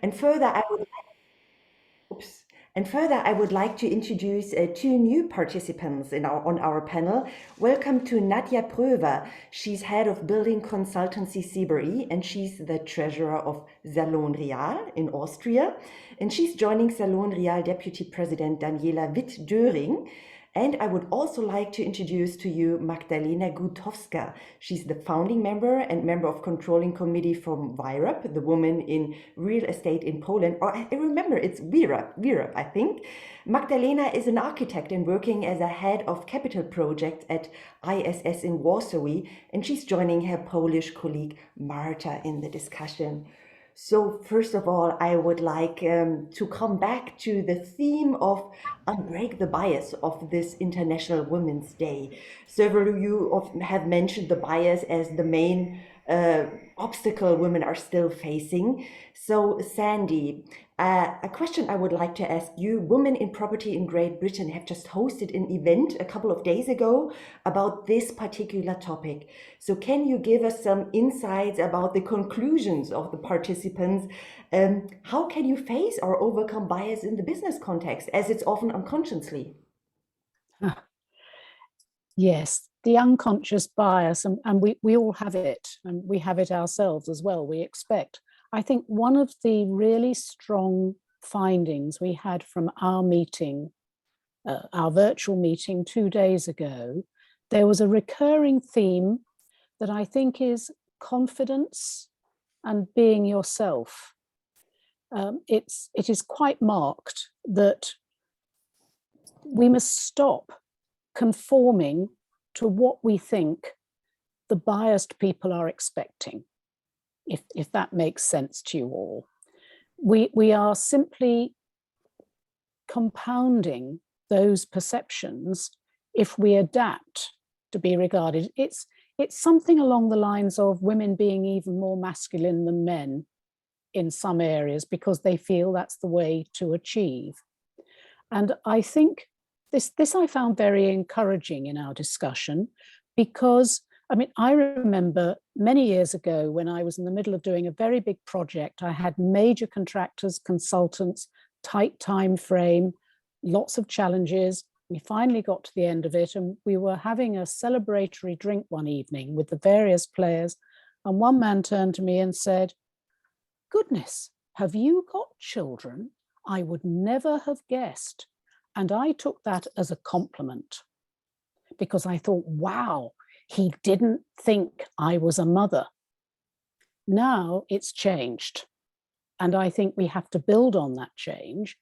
And further, I would Oops. And further, I would like to introduce two new participants on our panel. Welcome to Nadja Pröver. She's head of building consultancy CBRE, and she's the treasurer of Salon Real in Austria. And she's joining Salon Real deputy president Daniela Witt-Döring. And I would also like to introduce to you Magdalena Gutowska. She's the founding member and member of controlling committee from WIROP, the Women in Real Estate in Poland. Or I remember it's WIROP, I think. Magdalena is an architect and working as a head of capital projects at ISS in Warsaw, and she's joining her Polish colleague Marta in the discussion. So first of all, I would like to come back to the theme of unbreak the bias of this International Women's Day. Several of you have mentioned the bias as the main obstacle women are still facing. So Sandy, a question I would like to ask you. Women in Property in Great Britain have just hosted an event a couple of days ago about this particular topic. So can you give us some insights about the conclusions of the participants? How can you face or overcome bias in the business context, as it's often unconsciously? Yes, the unconscious bias, and we all have it, and we have it ourselves as well, we expect. I think one of the really strong findings we had from our meeting, our virtual meeting 2 days ago, there was a recurring theme that I think is confidence and being yourself. It is quite marked that we must stop conforming to what we think the biased people are expecting, if that makes sense to you all. We are simply compounding those perceptions if we adapt to be regarded. It's something along the lines of women being even more masculine than men in some areas because they feel that's the way to achieve. And I think this I found very encouraging in our discussion because, I mean, I remember many years ago when I was in the middle of doing a very big project. I had major contractors, consultants, tight time frame, lots of challenges. We finally got to the end of it and we were having a celebratory drink one evening with the various players. And one man turned to me and said, "Goodness, have you got children? I would never have guessed." And I took that as a compliment because I thought, wow, he didn't think I was a mother. Now it's changed. And I think we have to build on that change.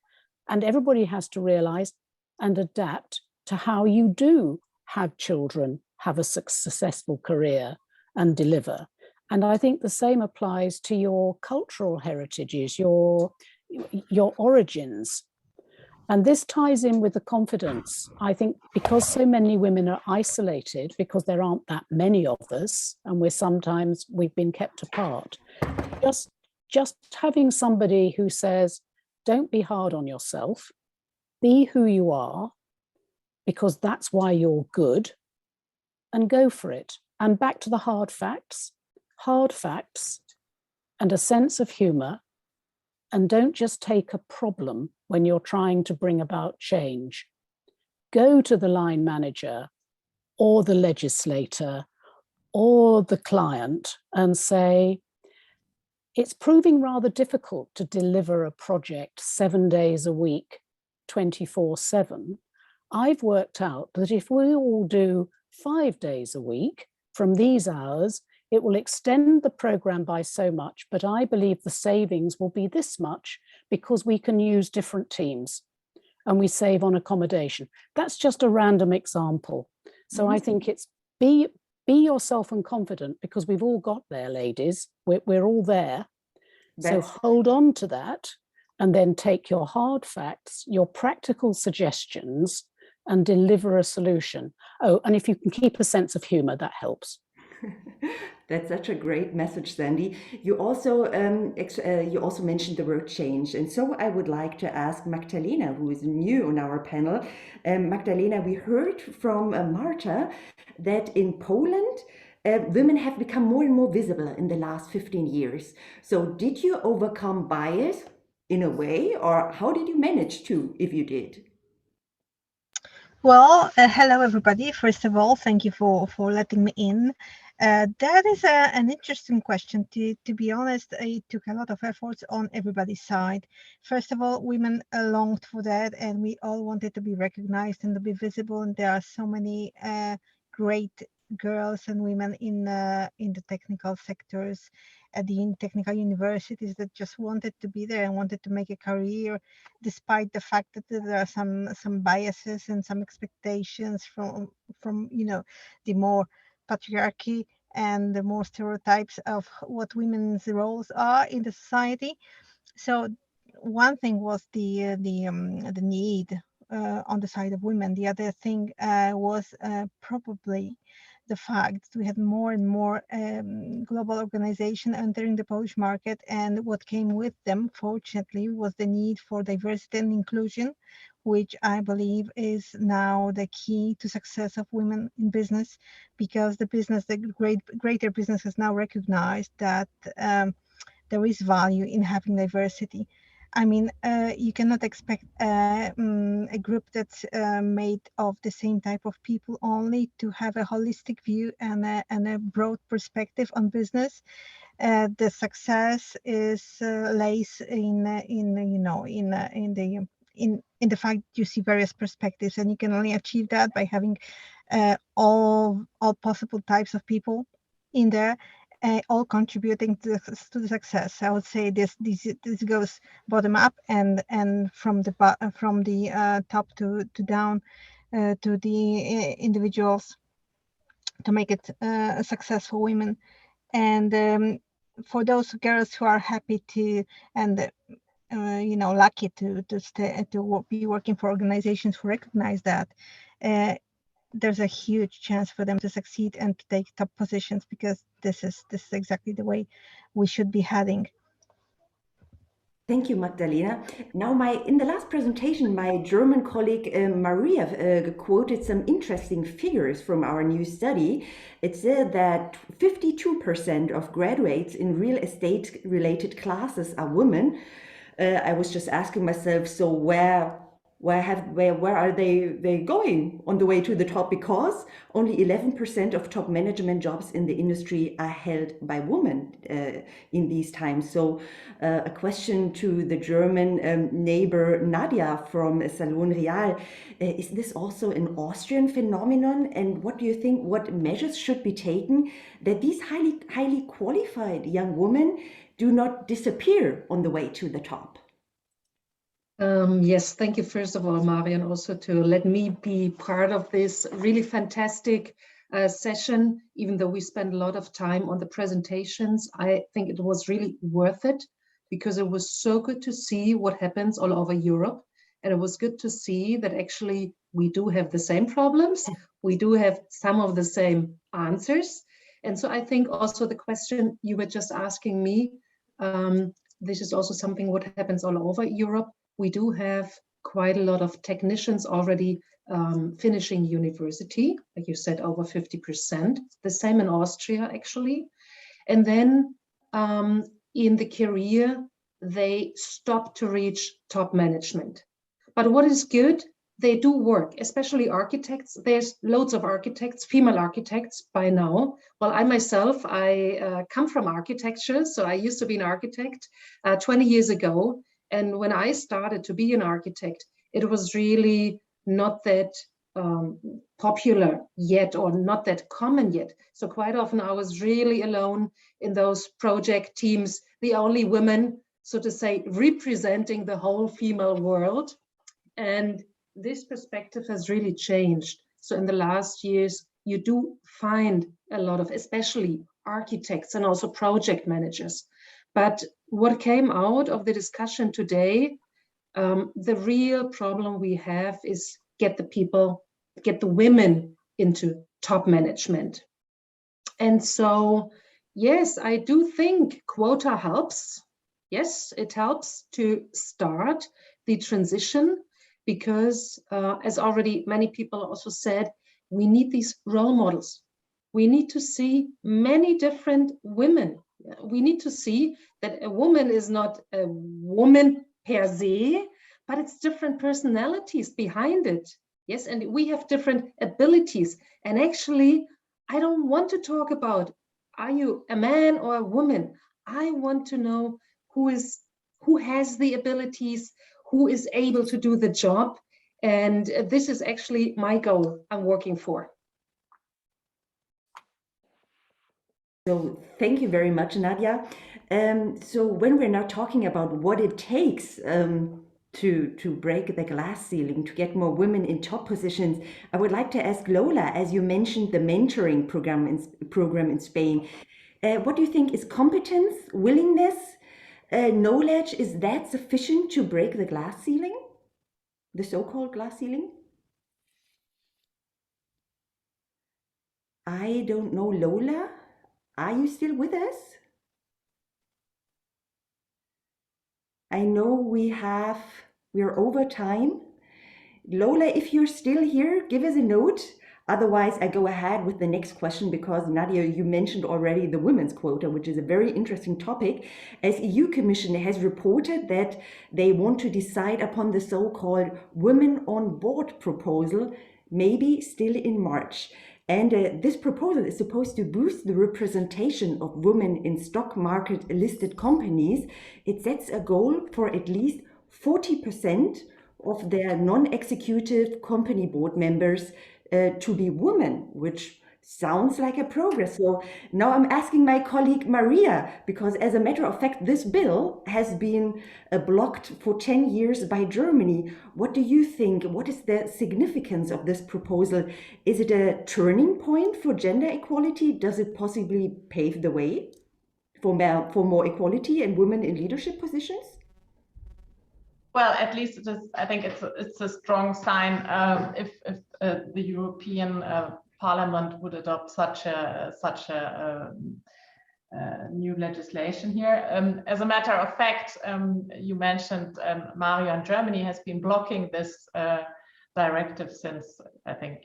And everybody has to realize and adapt to how you do have children, have a successful career and deliver. And I think the same applies to your cultural heritages, your origins. And this ties in with the confidence. I think because so many women are isolated, because there aren't that many of us, and we've been kept apart, just having somebody who says, don't be hard on yourself, be who you are, because that's why you're good, and go for it. And back to the hard facts and a sense of humor. And don't just take a problem when you're trying to bring about change. Go to the line manager or the legislator or the client and say, it's proving rather difficult to deliver a project 7 days a week, 24/7. I've worked out that if we all do 5 days a week from these hours, it will extend the program by so much, but I believe the savings will be this much because we can use different teams and we save on accommodation. That's just a random example. So I think it's be yourself and confident because we've all got there, ladies. We're all there. So hold on to that and then take your hard facts, your practical suggestions and deliver a solution. Oh, and if you can keep a sense of humor, that helps. That's such a great message, Sandy. You also mentioned the word change, and so I would like to ask Magdalena, who is new on our panel. Magdalena, we heard from Marta that in Poland women have become more and more visible in the last 15 years. So did you overcome bias in a way, or how did you manage to, if you did? Well, hello everybody. First of all, thank you for letting me in. That is an interesting question. To be honest, it took a lot of efforts on everybody's side. First of all, women longed for that, and we all wanted to be recognized and to be visible. And there are so many great girls and women in the technical sectors at the technical universities that just wanted to be there and wanted to make a career, despite the fact that there are some biases and some expectations from the more patriarchy and the more stereotypes of what women's roles are in the society. So one thing was the need on the side of women. The other thing was probably the fact we had more and more global organization entering the Polish market, and what came with them, fortunately, was the need for diversity and inclusion, which I believe is now the key to success of women in business, because the greater business has now recognized that there is value in having diversity. I mean, you cannot expect a group that's made of the same type of people only to have a holistic view and a broad perspective on business. The success lays in the fact you see various perspectives, and you can only achieve that by having all possible types of people in there, all contributing to the success. I would say this goes bottom up and from the top to down to the individuals to make it a successful women. And for those girls who are happy to and lucky to be working for organizations who recognize that, there's a huge chance for them to succeed and to take top positions, because this is exactly the way we should be heading. Thank you, Magdalena. Now, in the last presentation, my German colleague Maria quoted some interesting figures from our new study. It said that 52% of graduates in real estate-related classes are women. I was just asking myself, so where are they going on the way to the top? Because only 11% of top management jobs in the industry are held by women in these times. So a question to the German neighbor Nadia from Salon Real. Is this also an Austrian phenomenon? And what do you think, what measures should be taken that these highly qualified young women do not disappear on the way to the top? Yes, thank you, first of all, Marion, also to let me be part of this really fantastic session. Even though we spent a lot of time on the presentations, I think it was really worth it, because it was so good to see what happens all over Europe. And it was good to see that actually we do have the same problems. We do have some of the same answers. And so I think also the question you were just asking me, this is also something what happens all over Europe. We do have quite a lot of technicians already finishing university, like you said, over 50%. The same in Austria, actually. And then in the career, they stop to reach top management. But what is good, they do work, especially architects. There's loads of architects, female architects by now. Well, I myself, I come from architecture, so I used to be an architect 20 years ago. And when I started to be an architect, it was really not that popular yet, or not that common yet. So quite often I was really alone in those project teams, the only women, so to say, representing the whole female world. And this perspective has really changed. So in the last years, you do find a lot of, especially architects and also project managers. But what came out of the discussion today, the real problem we have is get the women into top management. And so, yes, I do think quota helps. Yes, it helps to start the transition, because as already many people also said, we need these role models. we need to see many different women. We need to see that a woman is not a woman per se, but it's different personalities behind it. Yes, and we have different abilities. And actually, I don't want to talk about, are you a man or a woman? I want to know who has the abilities, who is able to do the job. And this is actually my goal I'm working for. So thank you very much, Nadia. So when we're now talking about what it takes to break the glass ceiling, to get more women in top positions, I would like to ask Lola, as you mentioned the mentoring program in Spain, what do you think is competence, willingness, knowledge? Is that sufficient to break the glass ceiling, the so-called glass ceiling? I don't know, Lola. Are you still with us? I know we're over time. Lola, if you're still here, give us a note. Otherwise, I go ahead with the next question because Nadia, you mentioned already the women's quota, which is a very interesting topic, as EU Commission has reported that they want to decide upon the so-called Women on Board proposal, maybe still in March. And this proposal is supposed to boost the representation of women in stock market listed companies. It sets a goal for at least 40% of their non-executive company board members to be women, which sounds like a progress. So now I'm asking my colleague Maria, because as a matter of fact, this bill has been blocked for 10 years by Germany. What do you think? What is the significance of this proposal? Is it a turning point for gender equality? Does it possibly pave the way for more equality and women in leadership positions? Well, at least it is. I think it's a strong sign if the European Parliament would adopt such a new legislation here. As a matter of fact, you mentioned Marion, Germany has been blocking this directive since I think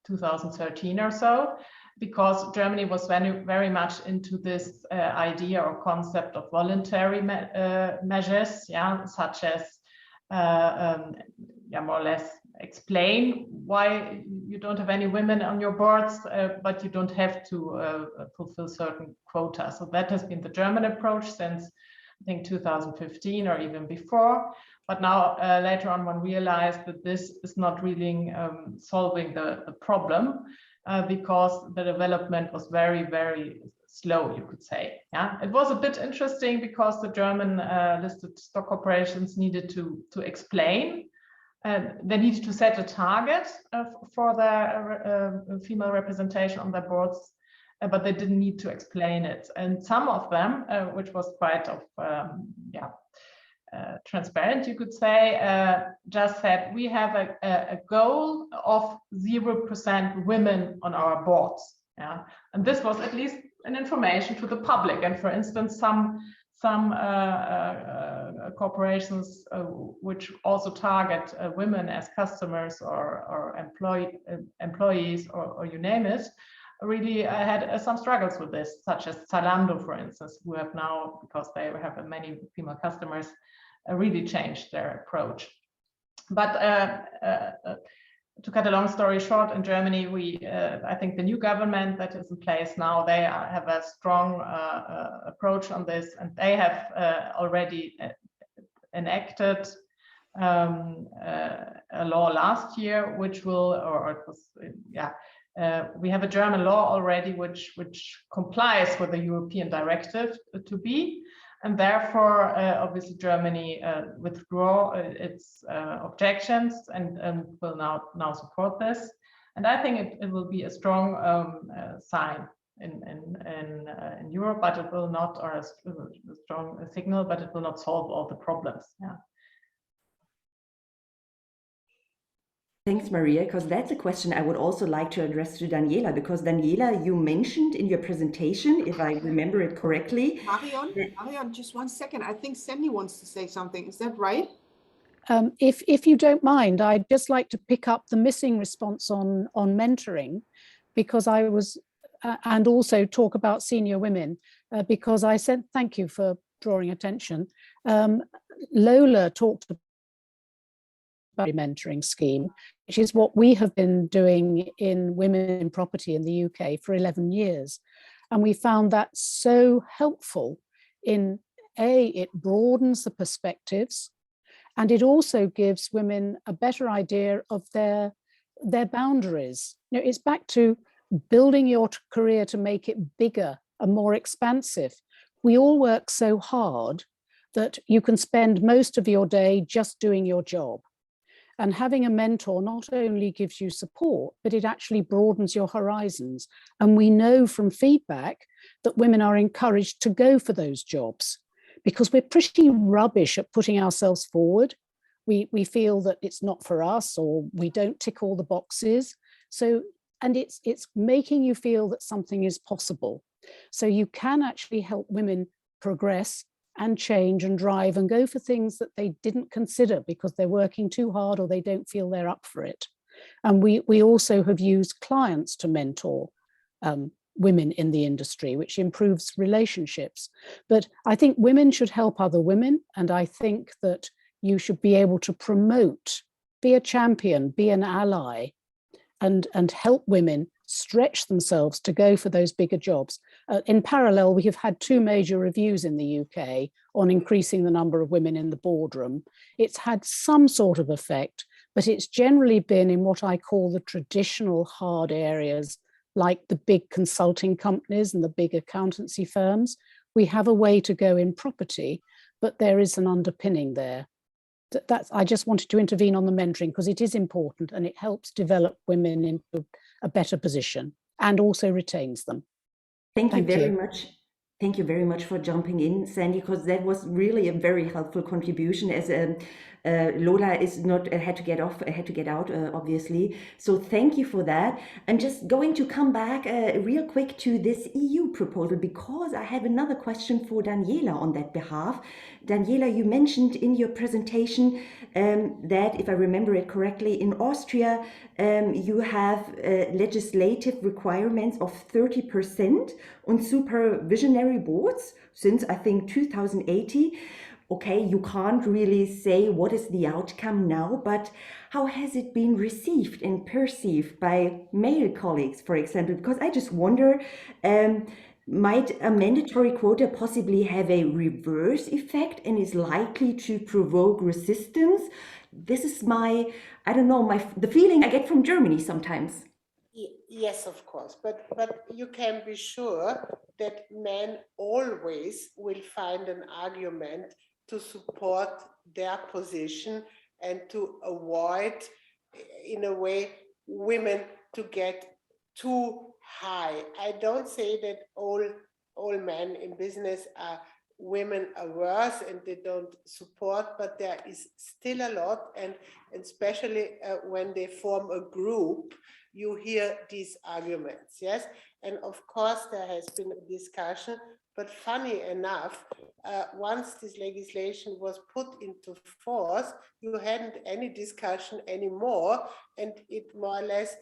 2013 or so, because Germany was very much into this idea or concept of voluntary measures, such as more or less explain why you don't have any women on your boards, but you don't have to fulfill certain quotas. So that has been the German approach since I think 2015 or even before. But now later on one realized that this is not really solving the problem because the development was very, very slow, you could say. Yeah, it was a bit interesting because the German listed stock corporations needed to explain. They needed to set a target for their female representation on their boards, but they didn't need to explain it. And some of them, which was quite transparent, you could say, just said, we have a goal of 0% women on our boards. Yeah, and this was at least an information to the public. And for instance, some corporations which also target women as customers or employees or you name it, really had some struggles with this, such as Zalando, for instance, who have now, because they have many female customers, really changed their approach. But to cut a long story short, in Germany, I think the new government that is in place now, they have a strong approach on this, and they have already enacted a law last year, which will, we have a German law already which complies with the European directive to be. And therefore, obviously, Germany withdraw its objections and will now support this. And I think it will be a strong sign in Europe, but it will not, or a strong signal, but it will not solve all the problems. Yeah. Thanks, Maria, because that's a question I would also like to address to Daniela, because Daniela, you mentioned in your presentation, if I remember it correctly. Marion, just 1 second. I think Sandy wants to say something. Is that right? If you don't mind, I'd just like to pick up the missing response on mentoring, because I was and also talk about senior women, because I said, thank you for drawing attention. Lola talked about the mentoring scheme, which is what we have been doing in women in property in the UK for 11 years. And we found that so helpful in it broadens the perspectives, and it also gives women a better idea of their boundaries. You know, it's back to building your career to make it bigger and more expansive. We all work so hard that you can spend most of your day just doing your job. And having a mentor not only gives you support, but it actually broadens your horizons. And we know from feedback that women are encouraged to go for those jobs because we're pretty rubbish at putting ourselves forward. We feel that it's not for us, or we don't tick all the boxes. So, and it's making you feel that something is possible. So you can actually help women progress and change and drive and go for things that they didn't consider because they're working too hard or they don't feel they're up for it. And we also have used clients to mentor women in the industry, which improves relationships. But I think women should help other women. And I think that you should be able to promote, be a champion, be an ally, and help women stretch themselves to go for those bigger jobs. In parallel, we have had 2 major reviews in the UK on increasing the number of women in the boardroom. It's had some sort of effect, but it's generally been in what I call the traditional hard areas, like the big consulting companies and the big accountancy firms. We have a way to go in property, but there is an underpinning there. I just wanted to intervene on the mentoring because it is important and it helps develop women into a better position and also retains them. Thank you very much. Thank you very much for jumping in, Sandy, because that was really a very helpful contribution. As Lola is not had to get out, obviously. So thank you for that. I'm just going to come back real quick to this EU proposal because I have another question for Daniela on that behalf. Daniela, you mentioned in your presentation that, if I remember it correctly, in Austria you have legislative requirements of 30% on supervisionary boards since, I think, 2018. Okay, you can't really say what is the outcome now, but how has it been received and perceived by male colleagues, for example? Because I just wonder, might a mandatory quota possibly have a reverse effect and is likely to provoke resistance? This is the feeling I get from Germany sometimes. Yes, of course, but you can be sure that men always will find an argument to support their position and to avoid, in a way, women to get too high. I don't say that all men in business are women averse and they don't support, but there is still a lot, and especially when they form a group, you hear these arguments, yes? And of course, there has been a discussion, but funny enough, once this legislation was put into force, you hadn't any discussion anymore, and it more or less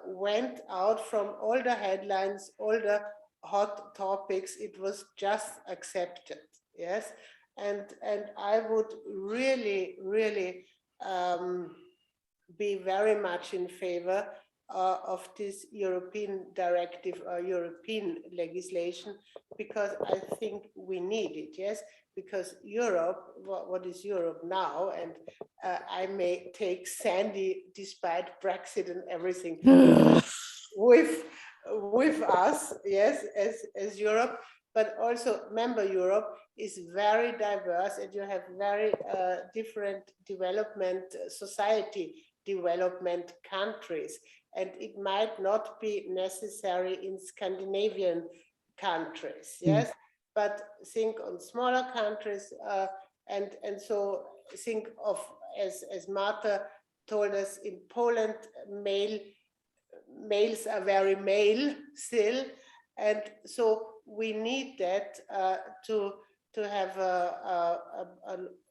went out from all the headlines, all the hot topics. It was just accepted, yes? And I would really be very much in favor of this European directive or European legislation, because I think we need it, yes? Because Europe, what is Europe now? And I may take Sandy, despite Brexit and everything, with us, yes, as Europe, but also remember, Europe is very diverse and you have very different society development countries. And it might not be necessary in Scandinavian countries, yes? But think on smaller countries, and so think of, as Marta told us, in Poland, males are very male still, and so we need that to have a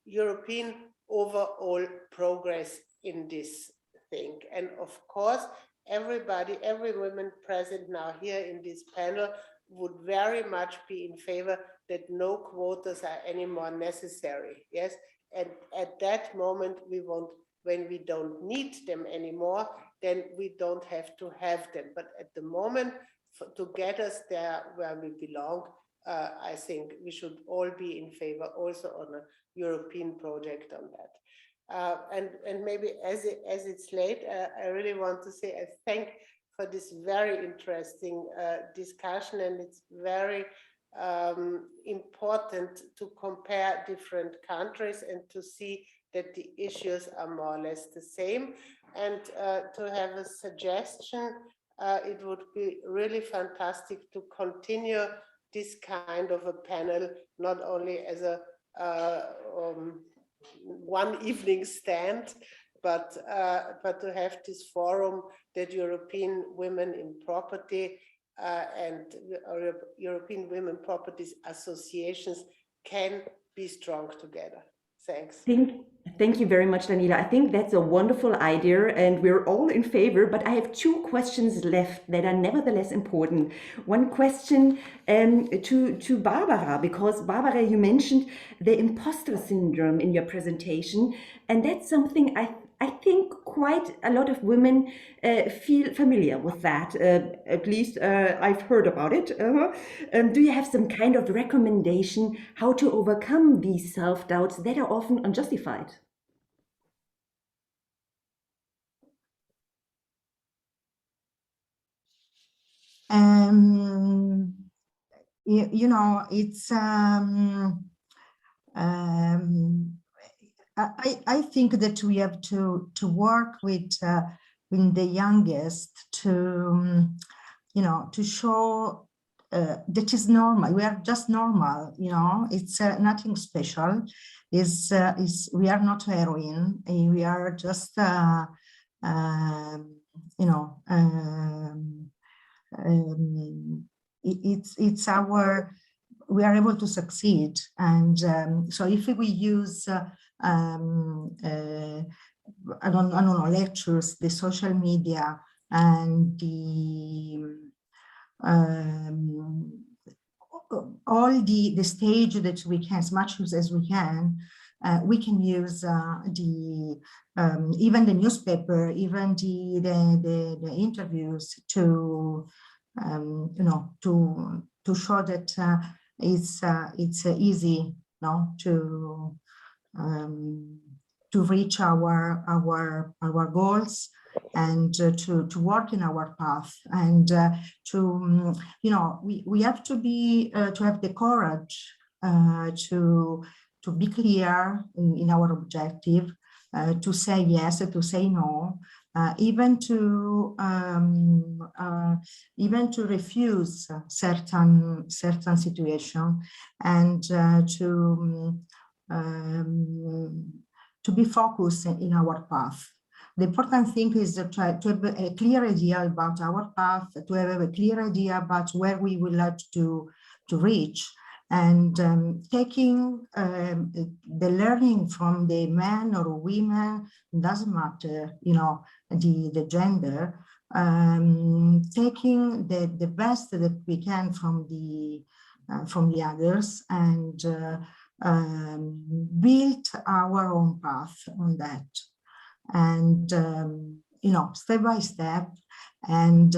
European overall progress in this thing. And of course, everybody, every woman present now here in this panel would very much be in favor that no quotas are anymore necessary. Yes, and at that moment we won't, when we don't need them anymore, then we don't have to have them. But at the moment, to get us there where we belong, I think we should all be in favor also on a European project on that. And maybe as it's late, I really want to say I thank for this very interesting discussion, and it's very important to compare different countries and to see that the issues are more or less the same. And to have a suggestion, it would be really fantastic to continue this kind of a panel, not only as a one evening stand, but to have this forum that European women in property and European women properties associations can be strong together. Thanks. Thank you very much, Daniela. I think that's a wonderful idea and we're all in favor, but I have two questions left that are nevertheless important. One question to Barbara, because Barbara, you mentioned the imposter syndrome in your presentation, and that's something I think quite a lot of women feel familiar with that. At least I've heard about it. Do you have some kind of recommendation how to overcome these self-doubts that are often unjustified? You know, it's I think that we have to work with the youngest to you know, to show that is normal. We are just normal, you know. It's nothing special. Is we are not heroine. We are just you know. It's our, we are able to succeed, and so if we use I don't know, lectures, the social media, and the all the stage that we can, as much as we can use the even the newspaper, even the interviews to you know, to show that it's easy, no, to reach our goals, and to work in our path, and to you know, we have to be to have the courage to be clear in our objective, to say yes, to say no, even to refuse certain situation, and to be focused in our path. The important thing is to try to have a clear idea about our path, to have a clear idea about where we would like to reach, and taking the learning from the men or women, doesn't matter, you know, the gender, taking the best that we can from the others, and build our own path on that, and you know, step by step, and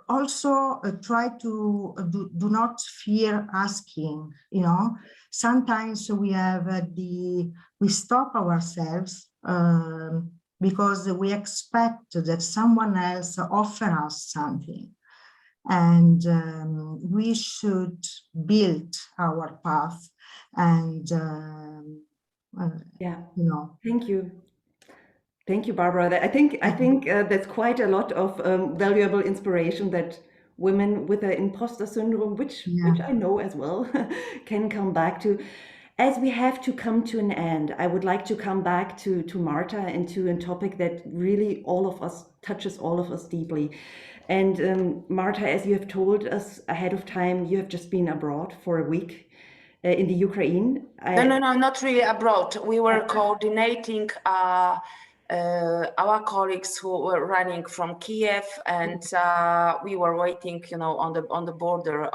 also try to do not fear asking. You know, sometimes we have we stop ourselves because we expect that someone else offer us something, and we should build our path, and yeah, you know. Thank you, Barbara. I think that's quite a lot of valuable inspiration that women with the imposter syndrome, which I know as well, can come back to. As we have to come to an end, I would like to come back to Marta and to a topic that really touches all of us deeply. And Marta, as you have told us ahead of time, you have just been abroad for a week in the Ukraine. No, not really abroad. We were coordinating our colleagues who were running from Kiev, and we were waiting, on the border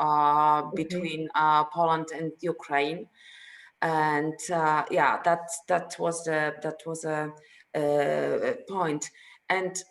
between Poland and Ukraine, and yeah, that was a point. And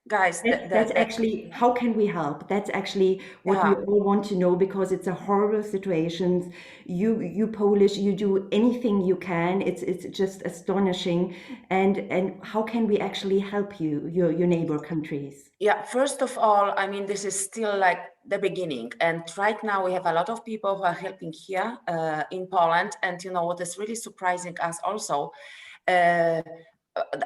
guys, that's actually, how can we help? That's actually what we all want to know, because it's a horrible situation. You Polish, you do anything you can. It's just astonishing. And how can we actually help you, your neighbor countries? Yeah, first of all, I mean, this is still like the beginning. And right now we have a lot of people who are helping here in Poland. And what is really surprising us also,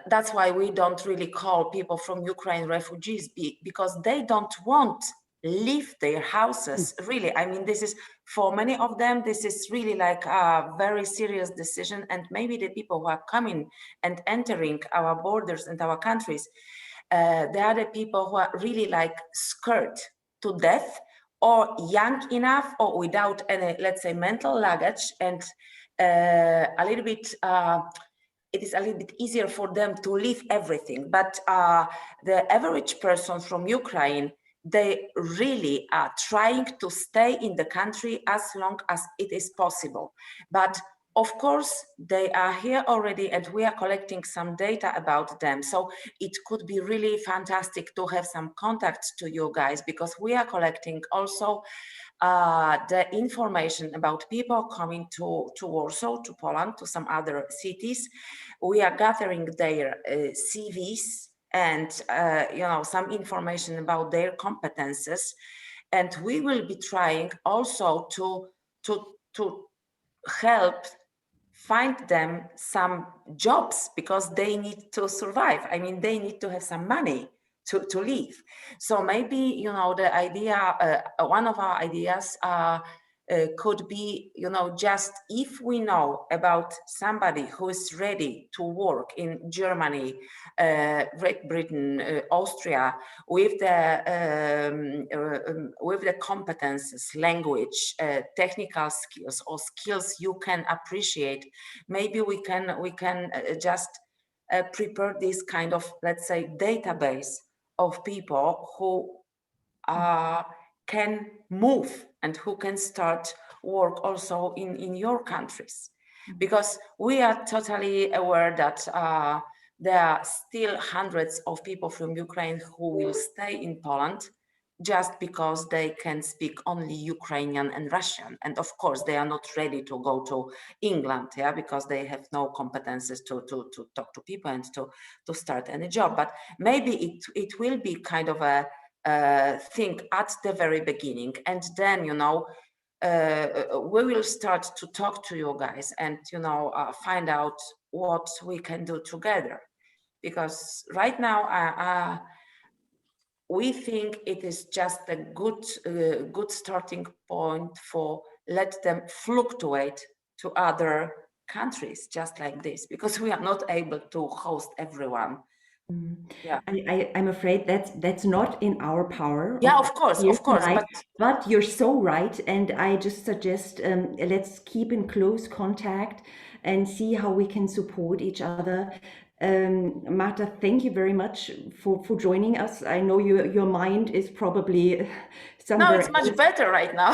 that's why we don't really call people from Ukraine refugees, because they don't want leave their houses, really. I mean, this is, for many of them, this is really like a very serious decision. And maybe the people who are coming and entering our borders and our countries, they are the people who are really like scared to death, or young enough, or without any, let's say, mental luggage, and a little bit, it is a little bit easier for them to leave everything. But the average person from Ukraine, they really are trying to stay in the country as long as it is possible. But of course, they are here already, and we are collecting some data about them. So it could be really fantastic to have some contacts to you guys, because we are collecting also the information about people coming to Warsaw, to Poland, to some other cities. We are gathering their CVs and some information about their competences, and we will be trying also to help find them some jobs, because they need to survive. I mean, they need to have some money to live. So maybe, the idea, one of our ideas could be, just if we know about somebody who is ready to work in Germany, Great Britain, Austria, with the competences, language, technical skills, or skills you can appreciate, maybe we can just prepare this kind of, let's say, database of people who can move and who can start work also in your countries. Because we are totally aware that there are still hundreds of people from Ukraine who will stay in Poland just because they can speak only Ukrainian and Russian. And of course, they are not ready to go to England, because they have no competences to talk to people and to start any job. But maybe it will be kind of a thing at the very beginning. And then, we will start to talk to you guys and, find out what we can do together. Because right now, we think it is just a good starting point for let them fluctuate to other countries just like this, because we are not able to host everyone. Yeah, I'm afraid that's not in our power. Yeah, of course, but you're so right, and I just suggest let's keep in close contact and see how we can support each other. Marta, thank you very much for joining us. I know your mind is probably somewhere. No, it's much better right now.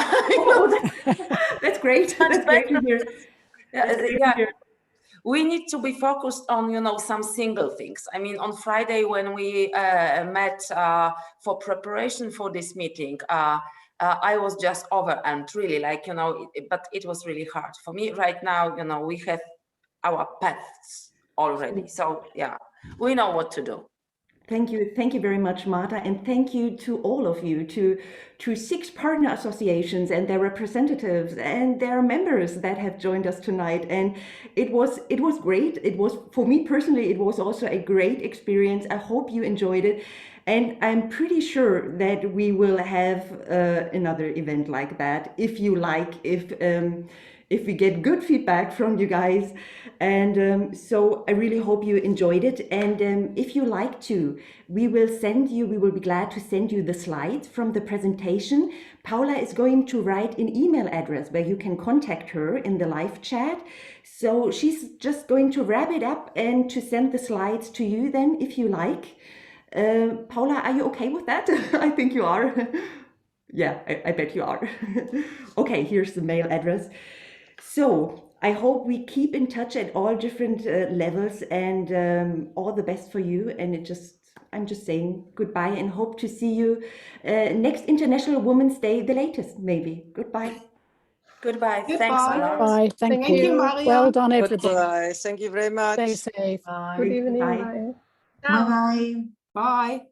That's great. That's great to hear. Yeah. We need to be focused on, some single things. I mean, on Friday when we met for preparation for this meeting, I was just overwhelmed, really, but it was really hard for me. Right now, we have our paths already. So yeah, we know what to do. Thank you very much, Marta, and thank you to all of you, to 6 partner associations and their representatives and their members that have joined us tonight. And it was great. It was, for me personally, it was also a great experience. I hope you enjoyed it, and I'm pretty sure that we will have another event like that, if you like, if if we get good feedback from you guys. And so I really hope you enjoyed it. And if you like to, we will be glad to send you the slides from the presentation. Paula is going to write an email address where you can contact her in the live chat. So she's just going to wrap it up and to send the slides to you then, if you like. Paula, are you okay with that? I think you are. Yeah, I bet you are. Okay, here's the mail address. So I hope we keep in touch at all different levels, and all the best for you. And I'm just saying goodbye and hope to see you next International Women's Day, the latest, maybe. Goodbye. Goodbye. Goodbye. Thanks a lot. Bye. Thank Thank you, you. Marion. Well done, everybody. Goodbye. Thank you very much. Stay safe. Bye. Good evening. Bye. Bye. Bye-bye. Bye.